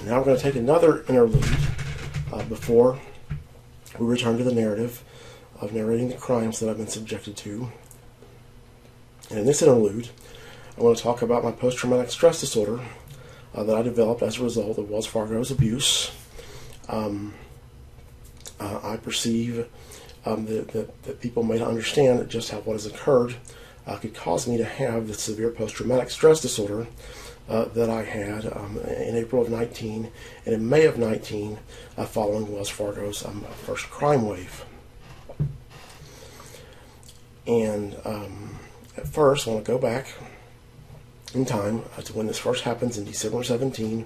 Now we're going to take another interlude before we return to the narrative of narrating the crimes that I've been subjected to. And in this interlude, I want to talk about my post-traumatic stress disorder that I developed as a result of Wells Fargo's abuse. I perceive that people may not understand just how what has occurred could cause me to have the severe post-traumatic stress disorder that I had in April of 19 and in May of 19 following Wells Fargo's first crime wave. And at first, I want to go back in time to when this first happens in December 17,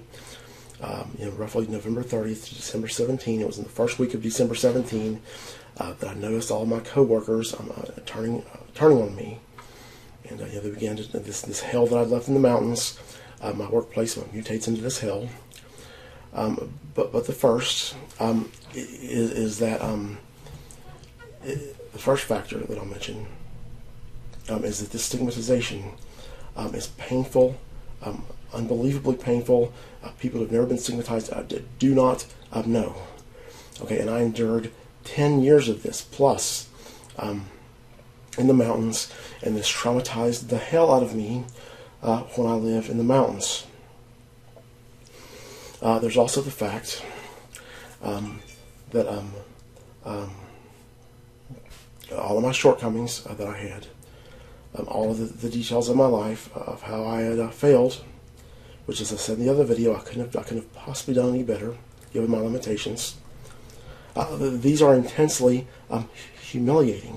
roughly November 30th to December 17. It was in the first week of December 17 that I noticed all of my coworkers turning on me, and they began to this hell that I'd left in the mountains. My workplace mutates into this hell. But the first is that the first factor that I'll mention is that this stigmatization is painful, unbelievably painful. People who've never been stigmatized do not know. Okay, and I endured 10 years of this plus in the mountains, and this traumatized the hell out of me when I lived in the mountains. There's also the fact that all of my shortcomings that I had, all of the details of my life, of how I had failed, which, as I said in the other video, I couldn't have possibly done any better, given my limitations. These are intensely humiliating.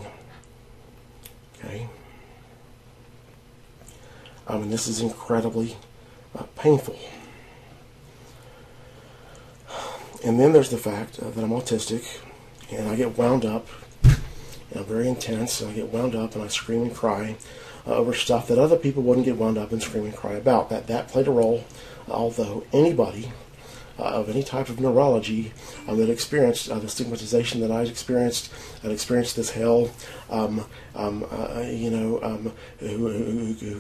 Okay? And this is incredibly painful. And then there's the fact that I'm autistic, and I get wound up, and I'm very intense, and I get wound up and I scream and cry over stuff that other people wouldn't get wound up and scream and cry about. That played a role, although anybody of any type of neurology that experienced the stigmatization that I'd experienced, this hell, who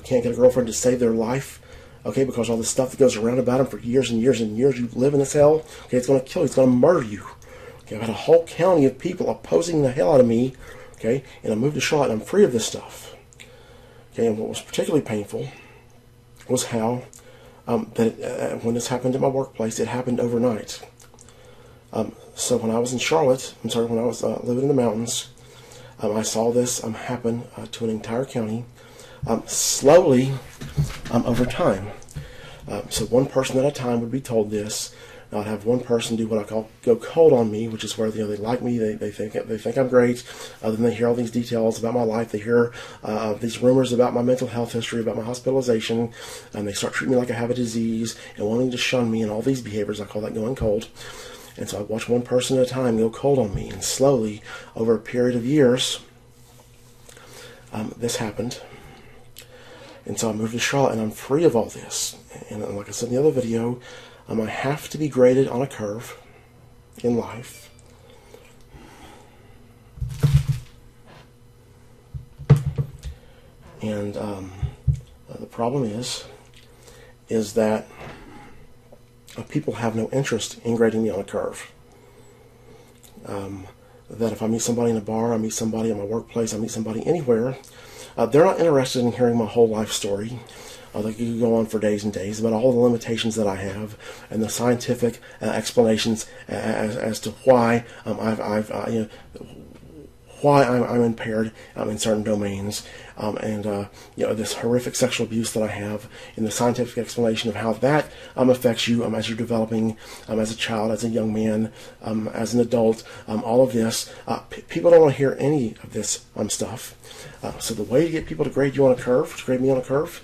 can't get a girlfriend to save their life, okay, because all the stuff that goes around about them for years and years and years, you live in this hell, okay, it's going to kill you, it's going to murder you. Okay, I've had a whole county of people opposing the hell out of me, okay, and I moved to Charlotte and I'm free of this stuff. Okay, and what was particularly painful was how when this happened in my workplace, it happened overnight. So when I was in Charlotte, when I was living in the mountains, I saw this happen to an entire county slowly over time. So one person at a time would be told this. I'd have one person do what I call go cold on me, which is where they like me, they think I'm great. Then they hear all these details about my life. They hear these rumors about my mental health history, about my hospitalization, and they start treating me like I have a disease and wanting to shun me and all these behaviors. I call that going cold. And so I watch one person at a time go cold on me, and slowly, over a period of years, this happened. And so I moved to Charlotte, and I'm free of all this. And like I said in the other video, I have to be graded on a curve in life. And the problem is that people have no interest in grading me on a curve. That if I meet somebody in a bar, I meet somebody in my workplace, I meet somebody anywhere, they're not interested in hearing my whole life story. They could go on for days and days about all the limitations that I have and the scientific explanations as to why why I'm impaired in certain domains, and this horrific sexual abuse that I have, and the scientific explanation of how that affects you as you're developing as a child, as a young man, as an adult. All of this, people don't want to hear any of this stuff. So the way to get people to grade you on a curve, to grade me on a curve,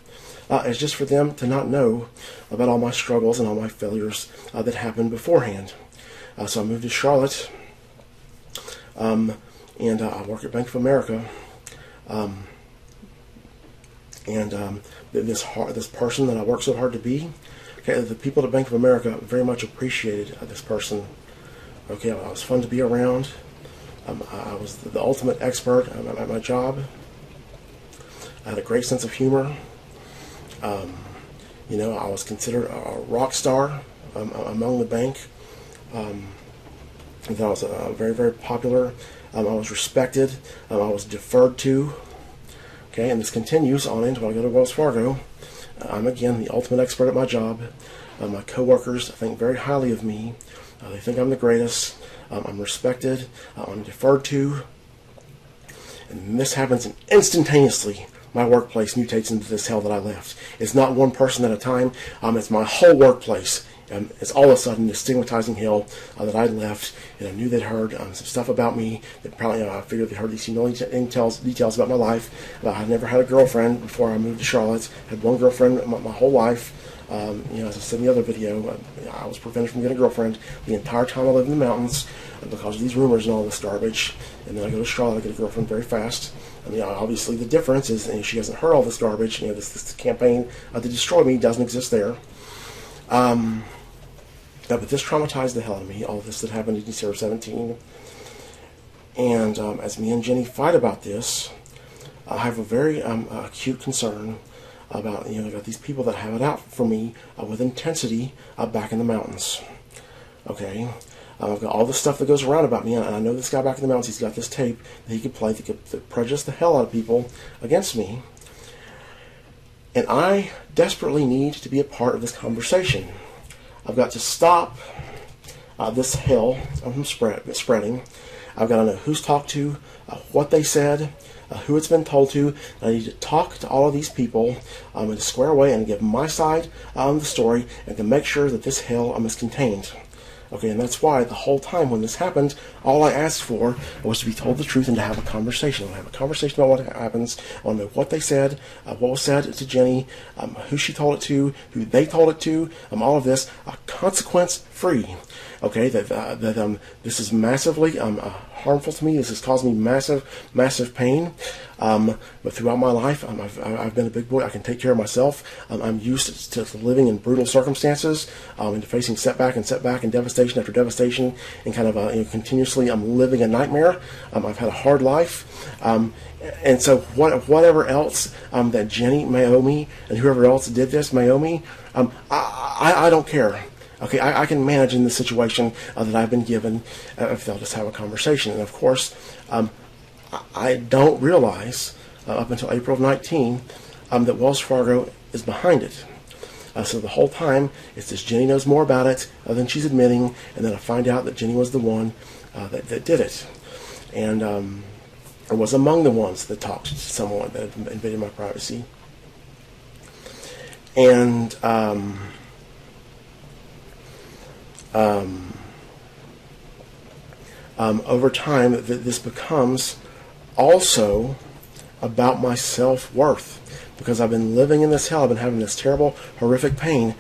is just for them to not know about all my struggles and all my failures that happened beforehand. So I moved to Charlotte, and I work at Bank of America. This person that I work so hard to be, okay, the people at Bank of America very much appreciated this person. Okay, I was fun to be around. I was the ultimate expert at my job. I had a great sense of humor. I was considered a rock star, among the bank. That I was very, very popular. I was respected. I was deferred to. Okay, and this continues on into when I go to Wells Fargo. I'm again the ultimate expert at my job. My coworkers think very highly of me. They think I'm the greatest. I'm respected. I'm deferred to. And this happens, and instantaneously my workplace mutates into this hell that I left. It's not one person at a time. It's my whole workplace. It's all of a sudden this stigmatizing hell that I left, and I knew they'd heard some stuff about me. That probably I figured they heard these details about my life. I never had a girlfriend before I moved to Charlotte. I had one girlfriend my whole life. As I said in the other video, I was prevented from getting a girlfriend the entire time I lived in the mountains because of these rumors and all this garbage. And then I go to Charlotte, I get a girlfriend very fast. Obviously the difference is she hasn't heard all this garbage. This campaign to destroy me doesn't exist there. But this traumatized the hell out of me, all of this that happened in December 17. And as me and Jenny fight about this, I have a very acute concern about these people that have it out for me with intensity back in the mountains. Okay, I've got all this stuff that goes around about me, and I know this guy back in the mountains. He's got this tape that he could play that could prejudice the hell out of people against me, and I desperately need to be a part of this conversation. I've got to stop this hell from spreading. I've got to know who's talked to, what they said, who it's been told to. I need to talk to all of these people and to square away and give my side of the story and to make sure that this hell is contained. Okay, and that's why the whole time when this happened, all I asked for was to be told the truth and to have a conversation. I want to have a conversation about what happens. I want to know what they said, what was said to Jenny, who she told it to, who they told it to, all of this, consequence-free. Okay, that this is massively harmful to me. This has caused me massive pain. But throughout my life, I've been a big boy. I can take care of myself. I'm used to living in brutal circumstances and to facing setback and devastation after devastation, and kind of continuously living a nightmare. I've had a hard life. And so whatever else that Jenny may owe me, and whoever else did this may owe me, I don't care. Okay, I can manage in the situation that I've been given if they'll just have a conversation. And of course, I don't realize up until April of 19 that Wells Fargo is behind it. So the whole time, it's just Jenny knows more about it than she's admitting, and then I find out that Jenny was the one that did it. And I was among the ones that talked to someone that had invaded my privacy. And over time, this becomes also about my self-worth, because I've been living in this hell. I've been having this terrible, horrific pain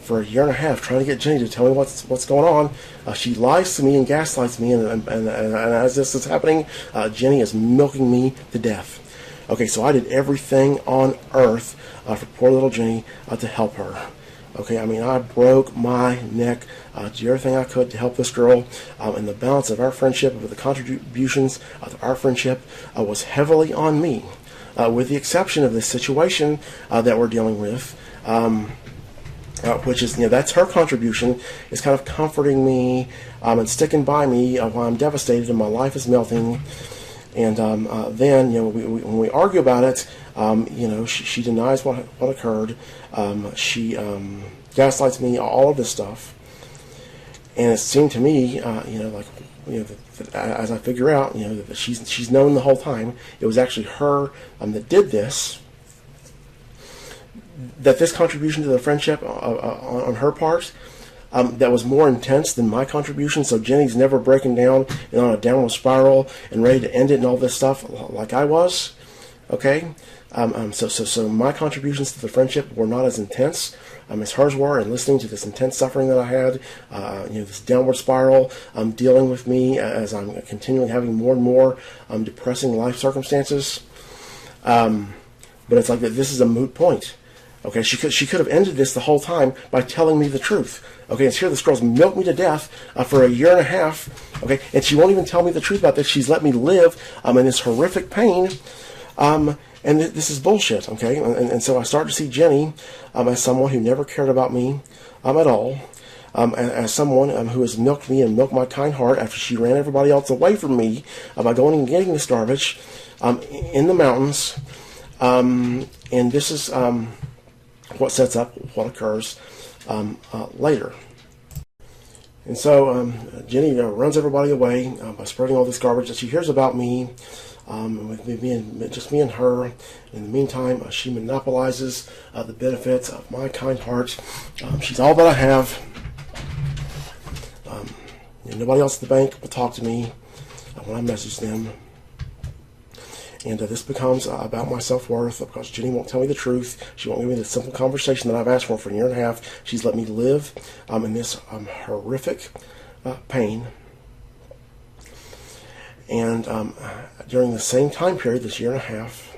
for a year and a half, trying to get Jenny to tell me what's going on. She lies to me and gaslights me, and as this is happening, Jenny is milking me to death. Okay, so I did everything on earth for poor little Jenny to help her. Okay, I broke my neck, did everything I could to help this girl, and the balance of our friendship, with the contributions of our friendship, was heavily on me, with the exception of this situation that we're dealing with, which is, that's her contribution, is kind of comforting me and sticking by me while I'm devastated and my life is melting. And then, when we argue about it, she denies what occurred. She gaslights me, all of this stuff. And it seemed to me, that as I figure out, that she's known the whole time, it was actually her that did this. That this contribution to the friendship on her part, that was more intense than my contribution. So Jenny's never breaking down and on a downward spiral and ready to end it and all this stuff like I was. Okay, so my contributions to the friendship were not as intense as hers were, and listening to this intense suffering that I had, this downward spiral dealing with me as I'm continually having more and more depressing life circumstances. But it's like that. This is a moot point. Okay, she could have ended this the whole time by telling me the truth. Okay, and here this girl's milked me to death for a year and a half. Okay, and she won't even tell me the truth about this. She's let me live in this horrific pain. And this is bullshit. Okay, and so I start to see Jenny as someone who never cared about me at all. as someone who has milked me and milked my kind heart after she ran everybody else away from me by going and getting this garbage in the mountains. And this is what sets up what occurs later. And so Jenny runs everybody away by spreading all this garbage that she hears about me, with just me and her. In the meantime, she monopolizes the benefits of my kind heart. She's all that I have. And nobody else at the bank will talk to me when I message them. And this becomes about my self-worth because Jenny won't tell me the truth. She won't give me the simple conversation that I've asked for a year and a half. She's let me live in this horrific pain. And during the same time period, this year and a half,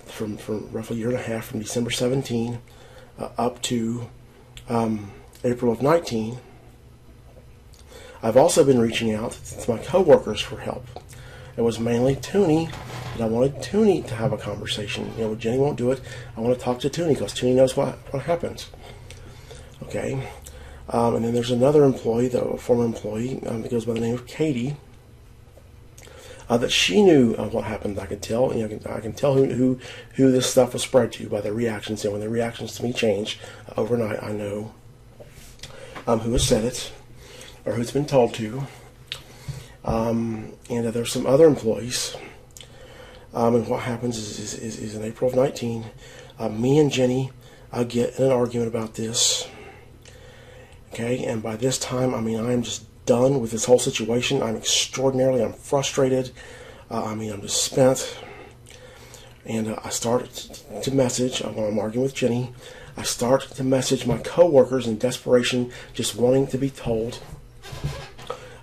from roughly a year and a half, from December 17 up to April of 19, I've also been reaching out to my coworkers for help. It was mainly Toonie, and I wanted Toonie to have a conversation. Jenny won't do it. I want to talk to Toonie because Toonie knows what happens. Okay, and then there's another employee, a former employee, that goes by the name of Katie. That she knew what happened. I can tell. I can tell who this stuff was spread to by their reactions. And when their reactions to me change overnight, I know who has said it or who it's been told to. And there's some other employees. And what happens is in April of 19, me and Jenny get in an argument about this. Okay, and by this time, I am just done with this whole situation. I'm frustrated. I'm just spent. And I start to message, when I'm arguing with Jenny, I start to message my coworkers in desperation, just wanting to be told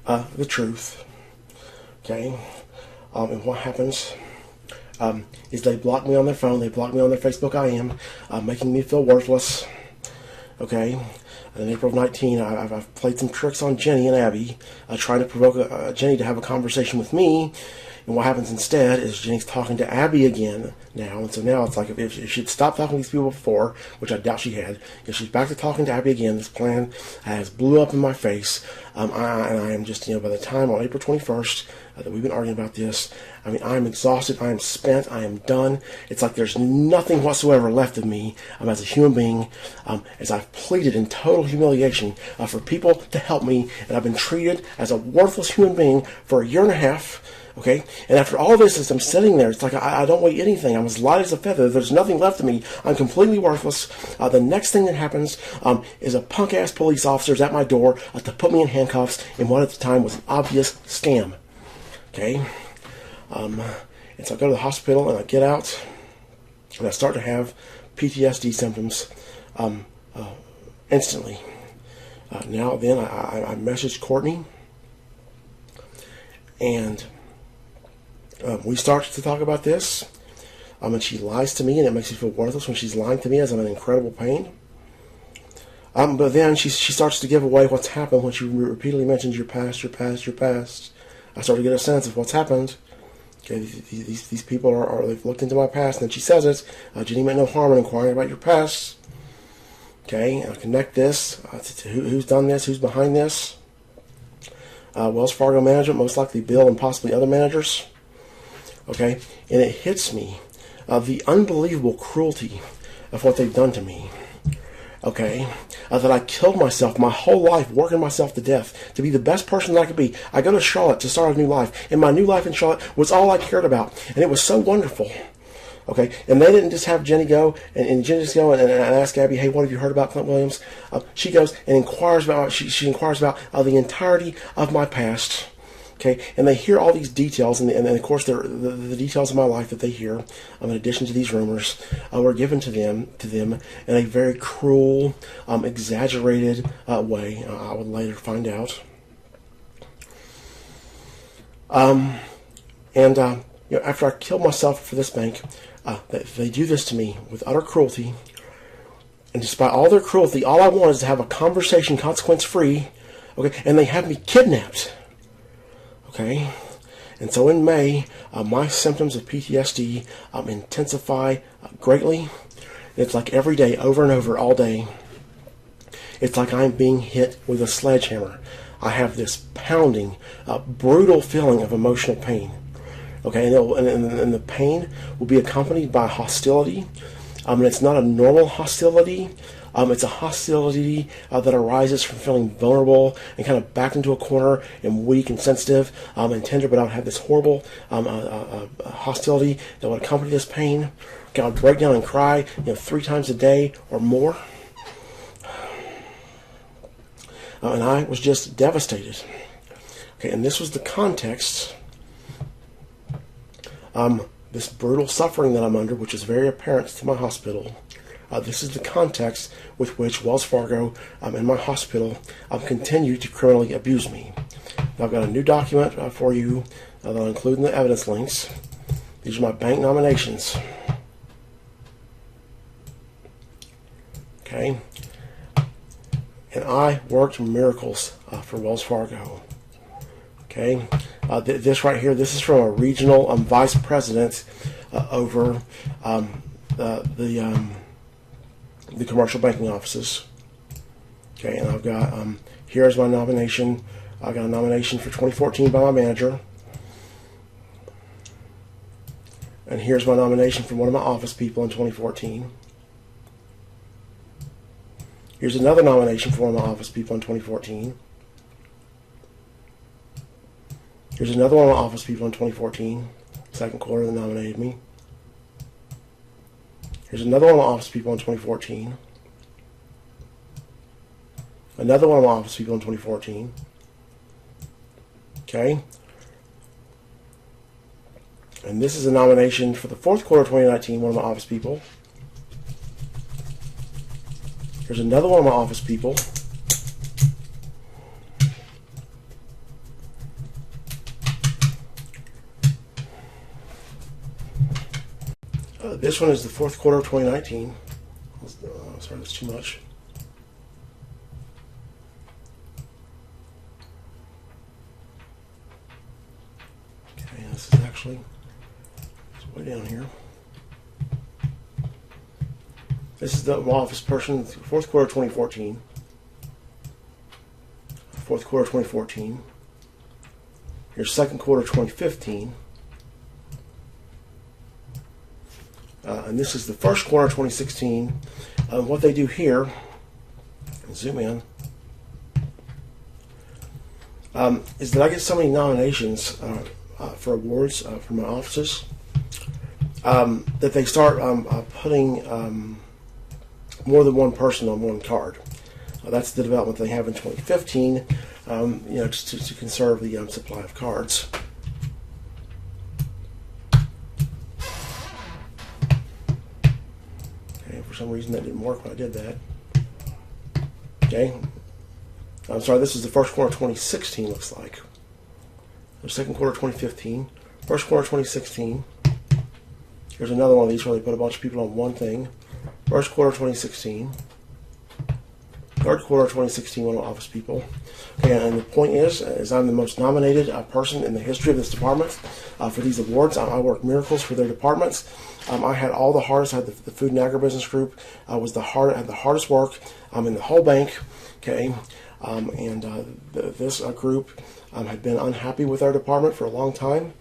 the truth. Okay, and what happens is they block me on their phone, they block me on their Facebook IM, making me feel worthless. Okay, in April of 19, I've played some tricks on Jenny and Abby, trying to provoke Jenny to have a conversation with me. And what happens instead is Jenny's talking to Abby again now. And so now it's like if she'd stopped talking to these people before, which I doubt she had, if she's back to talking to Abby again, this plan has blew up in my face. I am just, by the time on April 21st that we've been arguing about this, I'm exhausted, I am spent, I am done. It's like there's nothing whatsoever left of me as a human being, as I've pleaded in total humiliation for people to help me, and I've been treated as a worthless human being for a year and a half. Okay, and after all this, as I'm sitting there, it's like I don't weigh anything. I'm as light as a feather. There's nothing left of me. I'm completely worthless. The next thing that happens is a punk-ass police officer's at my door to put me in handcuffs in what at the time was an obvious scam. Okay, and so I go to the hospital and I get out and I start to have PTSD symptoms instantly. Now then, I messaged Courtney and we start to talk about this, and she lies to me, and it makes me feel worthless when she's lying to me as I'm in incredible pain. But then she starts to give away what's happened when she repeatedly mentions your past, your past, your past. I start to get a sense of what's happened. Okay, these people they've looked into my past, and then she says it. Jenny meant no harm in inquiring about your past. Okay, I connect this to who's done this, who's behind this. Wells Fargo management, most likely Bill and possibly other managers. Okay, and it hits me the unbelievable cruelty of what they've done to me. Okay, that I killed myself my whole life working myself to death to be the best person that I could be. I go to Charlotte to start a new life, and my new life in Charlotte was all I cared about, and it was so wonderful. Okay, and they didn't just have Jenny go, and Jenny just go and ask Abby, hey, what have you heard about Clint Williams? She goes and inquires about she inquires about the entirety of my past. Okay, and they hear all these details, and of course the details of my life that they hear, in addition to these rumors, were given to them in a very cruel, exaggerated way. I would later find out. After I killed myself for this bank, they do this to me with utter cruelty. And despite all their cruelty, all I want is to have a conversation consequence-free. Okay, and they have me kidnapped. Okay, and so in May, my symptoms of PTSD intensify greatly. It's like every day, over and over, all day. It's like I'm being hit with a sledgehammer. I have this pounding, brutal feeling of emotional pain. Okay, and the pain will be accompanied by hostility. And it's not a normal hostility. It's a hostility that arises from feeling vulnerable and kind of backed into a corner and weak and sensitive and tender, but I would have this horrible hostility that would accompany this pain. Okay, I would break down and cry 3 times a day or more. And I was just devastated. Okay, and this was the context. This brutal suffering that I'm under, which is very apparent to my hospital. This is the context with which Wells Fargo and my hospital continue to criminally abuse me. Now, I've got a new document for you that I'll include in the evidence links. These are my bank nominations. Okay. And I worked miracles for Wells Fargo. Okay. This right here, this is from a regional vice president over the commercial banking offices. Okay, and I've got, here's my nomination. I got a nomination for 2014 by my manager. And here's my nomination from one of my office people in 2014. Here's another nomination for one of my office people in 2014. Here's another one of my office people in 2014, second quarter that nominated me. Here's another one of my office people in 2014. Another one of my office people in 2014. Okay. And this is a nomination for the fourth quarter of 2019, one of my office people. Here's another one of my office people. This one is the fourth quarter of 2019. Sorry, that's too much. Okay, this is actually, it's way down here. This is the office person, fourth quarter of 2014. Fourth quarter of 2014. Here's second quarter of 2015. And this is the first quarter of 2016. What they do here, zoom in, is that I get so many nominations for awards from my offices that they start putting more than one person on one card. That's the development they have in 2015, just to conserve the supply of cards. For some reason that didn't work when I did that. Okay. I'm sorry, this is the first quarter of 2016, looks like. The second quarter of 2015. First quarter of 2016. Here's another one of these where they put a bunch of people on one thing. First quarter of 2016. Third quarter of 2016, one of office people. Okay, and the point is I'm the most nominated person in the history of this department for these awards. I work miracles for their departments. I had all the hardest. I had the food and agribusiness group. I had the hardest work in the whole bank. Okay, this group had been unhappy with our department for a long time.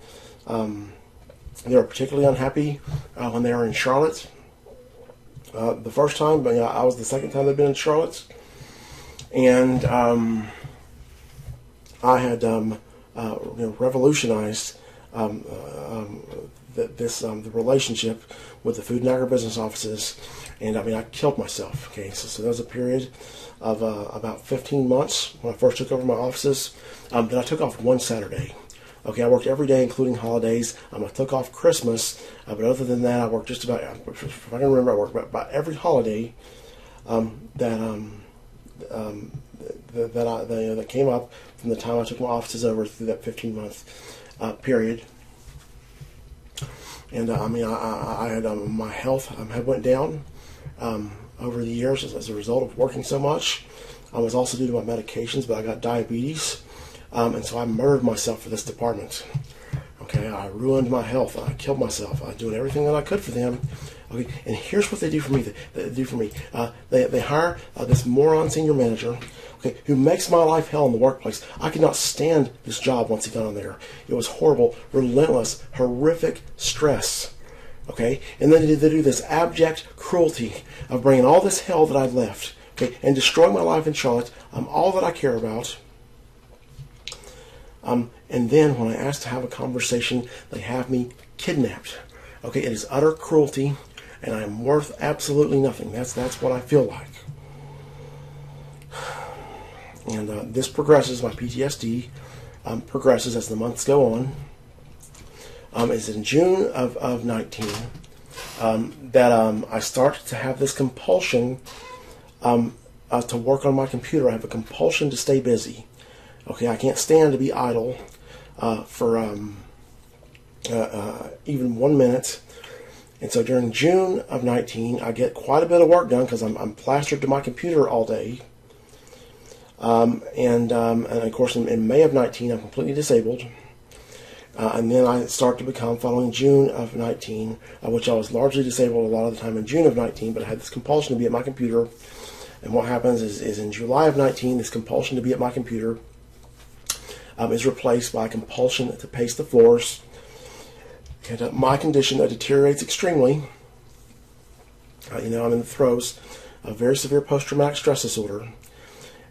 They were particularly unhappy when they were in Charlotte. The first time, but I was the second time they'd been in Charlotte, and I had revolutionized the relationship with the food and agribusiness offices, and I killed myself. Okay, so there was a period of about 15 months when I first took over my offices. Then I took off one Saturday. Okay, I worked every day, including holidays. I took off Christmas, but other than that, I worked just about, if I can remember, I worked about every holiday that came up from the time I took my offices over through that 15-month period. And I had my health had went down over the years as a result of working so much. I was also due to my medications, but I got diabetes. And so I murdered myself for this department. Okay, I ruined my health. I killed myself. I was doing everything that I could for them Okay, and here's what they do for me. They hire this moron senior manager, okay, who makes my life hell in the workplace. I could not stand this job once he got on there. It was horrible, relentless, horrific stress. Okay, and then they do this abject cruelty of bringing all this hell that I've left, okay, and destroying my life in Charlotte, all that I care about. And then when I ask to have a conversation, they have me kidnapped. Okay, it is utter cruelty, and I am worth absolutely nothing. That's what I feel like. And this progresses. My PTSD progresses as the months go on. It's in June of 19 that I start to have this compulsion to work on my computer. I have a compulsion to stay busy. Okay, I can't stand to be idle for even 1 minute. And so during June of 19, I get quite a bit of work done because I'm plastered to my computer all day. And of course, in May of 19, I'm completely disabled. And then I start to become, following June of 19, which I was largely disabled a lot of the time in June of 19, but I had this compulsion to be at my computer. And what happens is in July of 19, this compulsion to be at my computer is replaced by a compulsion to pace the floors. And my condition deteriorates extremely. I'm in the throes of very severe post-traumatic stress disorder.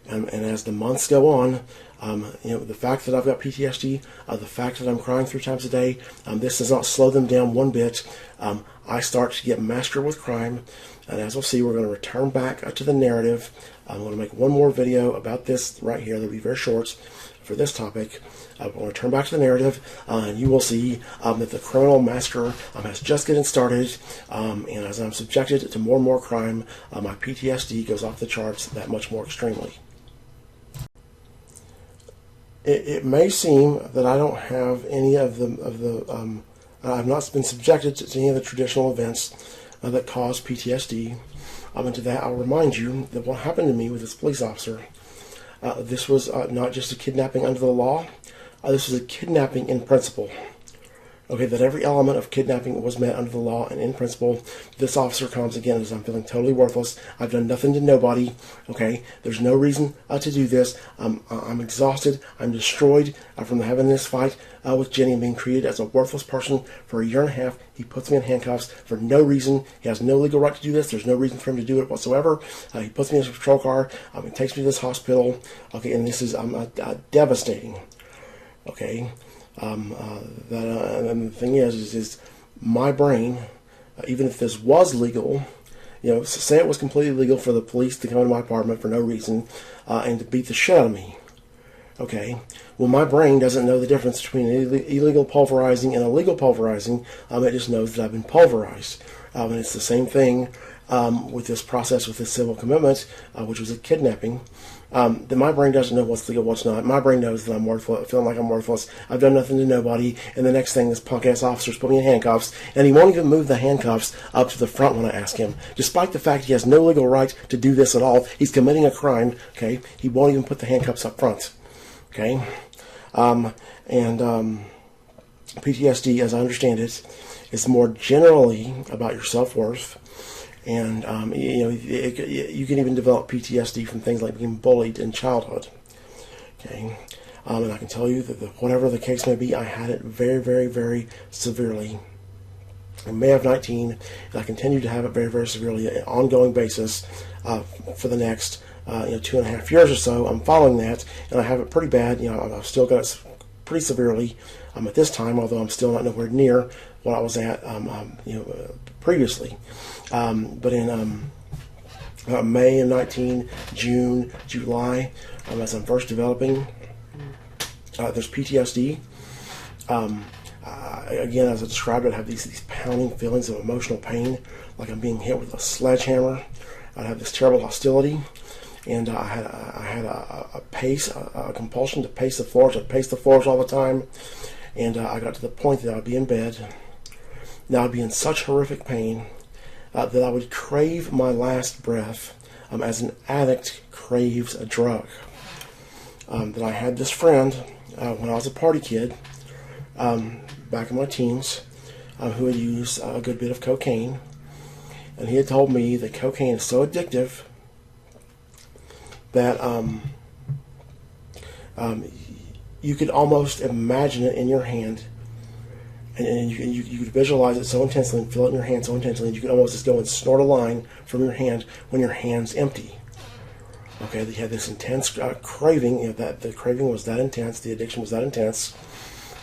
And as the months go on, the fact that I've got PTSD, the fact that I'm crying 3 times a day, this does not slow them down one bit. I start to get master with crime. And as we'll see, we're going to return back to the narrative. I'm going to make one more video about this right here. That'll be very short for this topic. We're going to turn back to the narrative, and you will see that the criminal massacre has just getting started. And as I'm subjected to more and more crime, my PTSD goes off the charts that much more extremely. It may seem that I don't have any of the I've not been subjected to any of the traditional events that cause PTSD. And to that, I'll remind you that what happened to me with this police officer, this was not just a kidnapping under the law, this was a kidnapping in principle. Okay, that every element of kidnapping was met under the law and in principle. This officer comes again as I'm feeling totally worthless. I've done nothing to nobody. Okay, there's no reason to do this. I'm exhausted. I'm destroyed from having this fight with Jenny and being treated as a worthless person for a year and a half. He puts me in handcuffs for no reason. He has no legal right to do this. There's no reason for him to do it whatsoever. He puts me in a patrol car. He takes me to this hospital. Okay, and this is devastating. Okay. And the thing is my brain, even if this was legal, say it was completely legal for the police to come into my apartment for no reason and to beat the shit out of me. Okay, well, my brain doesn't know the difference between illegal pulverizing and illegal pulverizing. It just knows that I've been pulverized. And it's the same thing with this process, with this civil commitment, which was a kidnapping. That my brain doesn't know what's legal, what's not. My brain knows that I'm worthless, feeling like I'm worthless. I've done nothing to nobody. And the next thing, this punk-ass officer's put me in handcuffs, and he won't even move the handcuffs up to the front when I ask him. Despite the fact he has no legal right to do this at all, he's committing a crime, okay? He won't even put the handcuffs up front, okay? PTSD, as I understand it, is more generally about your self-worth. And you can even develop PTSD from things like being bullied in childhood. Okay, and I can tell you that whatever the case may be, I had it very, very, very severely in May of 19, and I continued to have it very, very severely on an ongoing basis for the next 2.5 years or so. I'm following that, and I have it pretty bad. I've still got it pretty severely at this time, although I'm still not nowhere near what I was at previously. But in May of 19, June, July, as I'm first developing, there's PTSD. Again, as I described it, I have these pounding feelings of emotional pain, like I'm being hit with a sledgehammer. I have this terrible hostility, and I had a compulsion to pace the floors. I'd pace the floors all the time, and I got to the point that I'd be in bed. Now I'd be in such horrific pain that I would crave my last breath as an addict craves a drug. That I had this friend when I was a party kid, back in my teens, who had used a good bit of cocaine. and he had told me that cocaine is so addictive that you could almost imagine it in your hand, and you could visualize it so intensely and feel it in your hand so intensely, and you could almost just go and snort a line from your hand when your hand's empty. Okay, they had this intense craving. That the craving was that intense, the addiction was that intense,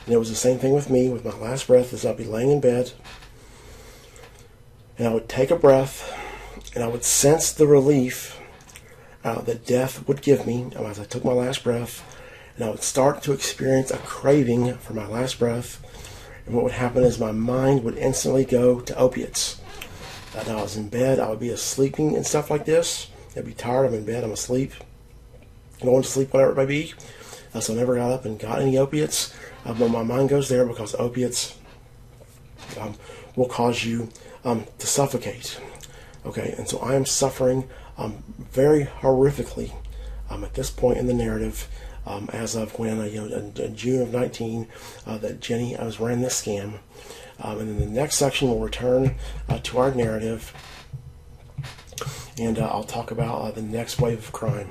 and it was the same thing with me. With my last breath, is I'd be laying in bed, and I would take a breath, and I would sense the relief that death would give me as I took my last breath, and I would start to experience a craving for my last breath. And what would happen is my mind would instantly go to opiates. And I was in bed, I would be sleeping and stuff like this. I'd be tired, I'm in bed, I'm asleep, going to sleep, whatever it may be. So I never got up and got any opiates. But my mind goes there because opiates will cause you to suffocate. Okay, and so I am suffering very horrifically at this point in the narrative, as of when, in June of 19, that Jenny, I was running this scam. And then the next section will return to our narrative, and I'll talk about the next wave of crime.